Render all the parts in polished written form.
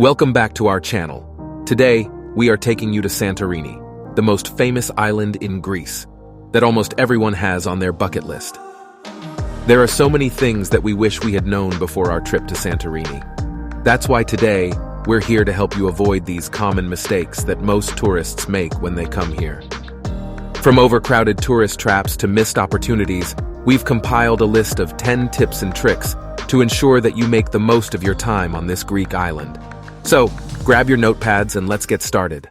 Welcome back to our channel. Today, we are taking you to Santorini, the most famous island in Greece, that almost everyone has on their bucket list. There are so many things that we wish we had known before our trip to Santorini. That's why today, we're here to help you avoid these common mistakes that most tourists make when they come here. From overcrowded tourist traps to missed opportunities, we've compiled a list of 10 tips and tricks to ensure that you make the most of your time on this Greek island. So, grab your notepads and let's get started.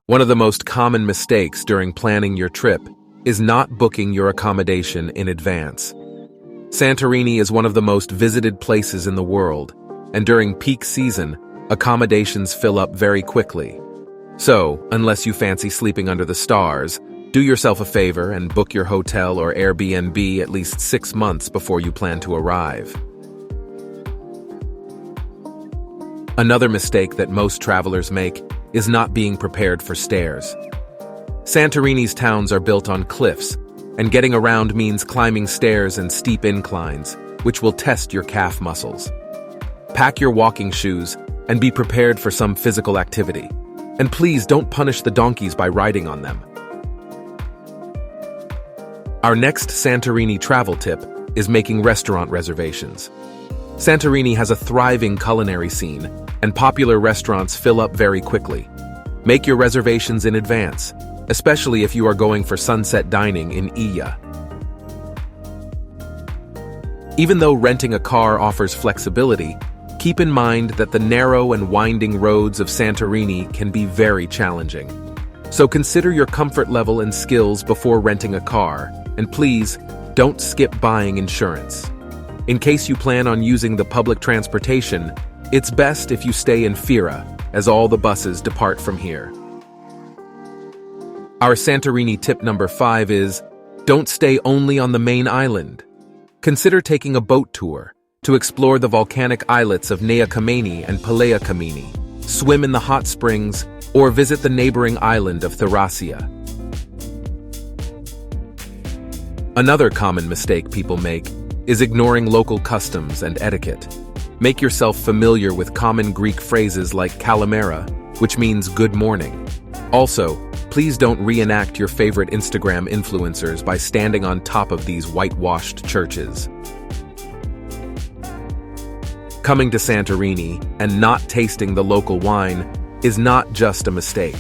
One of the most common mistakes during planning your trip is not booking your accommodation in advance. Santorini is one of the most visited places in the world, and during peak season, accommodations fill up very quickly. So, unless you fancy sleeping under the stars, do yourself a favor and book your hotel or Airbnb at least 6 months before you plan to arrive. Another mistake that most travelers make is not being prepared for stairs. Santorini's towns are built on cliffs, and getting around means climbing stairs and steep inclines, which will test your calf muscles. Pack your walking shoes and be prepared for some physical activity. And please don't punish the donkeys by riding on them. Our next Santorini travel tip is making restaurant reservations. Santorini has a thriving culinary scene, and popular restaurants fill up very quickly. Make your reservations in advance, especially if you are going for sunset dining in Iya. Even though renting a car offers flexibility, keep in mind that the narrow and winding roads of Santorini can be very challenging. So consider your comfort level and skills before renting a car, and please, don't skip buying insurance. In case you plan on using the public transportation, it's best if you stay in Fira, as all the buses depart from here. Our Santorini tip number 5 is, don't stay only on the main island. Consider taking a boat tour to explore the volcanic islets of Nea Kameni and Pelea Kameni, swim in the hot springs, or visit the neighboring island of Thracia. Another common mistake people make is ignoring local customs and etiquette. Make yourself familiar with common Greek phrases like kalimera, which means good morning. Also, please don't reenact your favorite Instagram influencers by standing on top of these whitewashed churches. Coming to Santorini and not tasting the local wine is not just a mistake.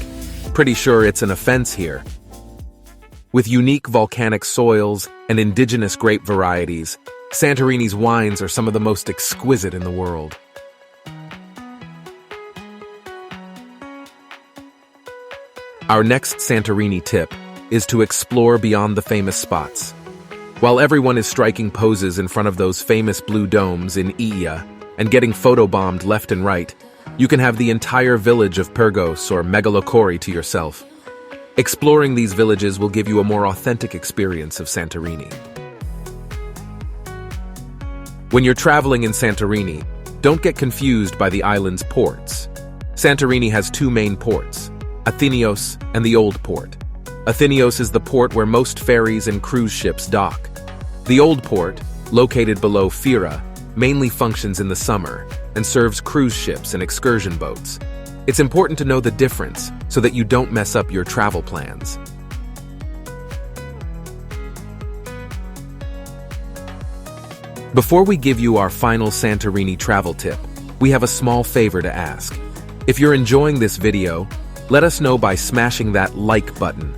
Pretty sure it's an offense here. With unique volcanic soils and indigenous grape varieties, Santorini's wines are some of the most exquisite in the world. Our next Santorini tip is to explore beyond the famous spots. While everyone is striking poses in front of those famous blue domes in Iya and getting photobombed left and right, you can have the entire village of Pyrgos or Megalokori to yourself. Exploring these villages will give you a more authentic experience of Santorini. When you're traveling in Santorini, don't get confused by the island's ports. Santorini has 2 main ports, Athenios and the Old Port. Athenios is the port where most ferries and cruise ships dock. The Old Port, located below Fira, mainly functions in the summer and serves cruise ships and excursion boats. It's important to know the difference so that you don't mess up your travel plans. Before we give you our final Santorini travel tip, we have a small favor to ask. If you're enjoying this video, let us know by smashing that like button.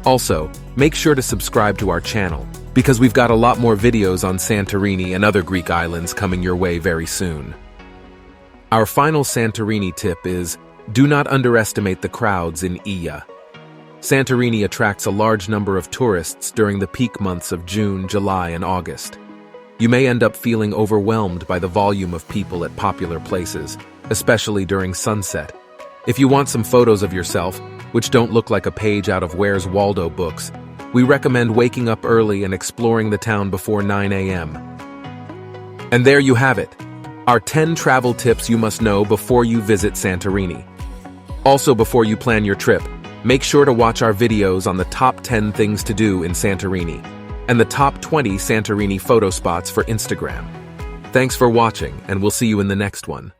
Also, make sure to subscribe to our channel, because we've got a lot more videos on Santorini and other Greek islands coming your way very soon. Our final Santorini tip is, do not underestimate the crowds in Iya. Santorini attracts a large number of tourists during the peak months of June, July, and August. You may end up feeling overwhelmed by the volume of people at popular places, especially during sunset. If you want some photos of yourself, which don't look like a page out of Where's Waldo books, we recommend waking up early and exploring the town before 9 a.m. And there you have it, our 10 travel tips you must know before you visit Santorini. Also, before you plan your trip, make sure to watch our videos on the top 10 things to do in Santorini. and the top 20 Santorini photo spots for Instagram. Thanks for watching, and we'll see you in the next one.